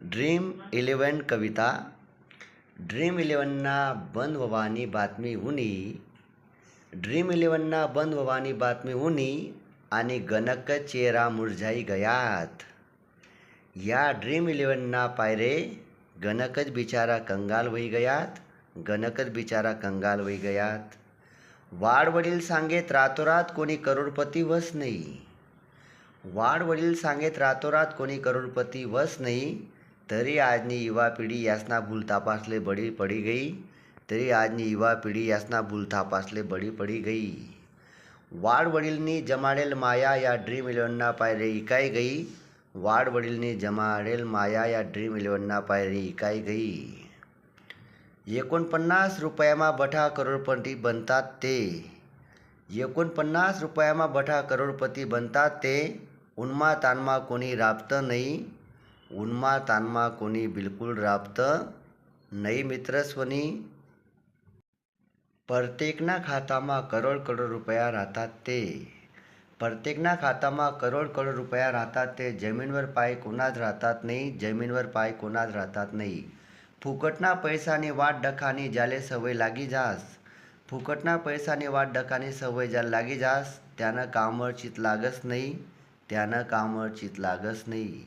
Dream 11 कविता. Dream 11 ना बंद व्हावानी बातमी उनी. ड्रीम 11 ना बंद व्हावानी बातमी उनी आणि गणक चेहरा मुरझाई गयात. या ड्रीम 11 ना पायरे गणकच बिचारा कंगाल होई गयात. गणकच बिचारा कंगाल होई गयात. वाडवडील सांगेत रातोरात कोणी करोडपती वस नाही. वाडवडील सांगेत रातोरात कोणी करोडपती वस नाही. तरी आजनी युवा पिढी यासना भूलतापासले बडी पडी गई. तरी आजनी युवा पिढी यासना भूलतापासले बडी पडी गई. वाडवडीलनी जमाडेल माया या ड्रीम 11 ना पायरे इकाई गई. वाडवडीलनी जमाडेल माया या ड्रीम 11 ना पायरे इकाई गई. 49 रुपयामा बठा करोडपती बनतात ते. 49 रुपयामा बठा करोडपती बनतात ते. उन्मा तानमा कोणी राबतं नाही. उन्मा तानमा कोणी बिलकुल राबतं नाही मित्रस्वनी. प्रत्येकना खातामा करोड करोड रुपया राहतात ते. प्रत्येकना खातामा करोड करोड रुपया राहतात ते. जमीनवर पाय कोणाच राहतात नाही. जमीनवर पाय कोणाच राहतात नाही. फुकटना पैसानी वाट डखानी ज्याले सवय लागी जास. फुकटना पैसानी वाट डखानी सवय ज्याला लागी जास त्यानं कामवर चित लागस नाही. त्यानं कामवर चित लागस नाही.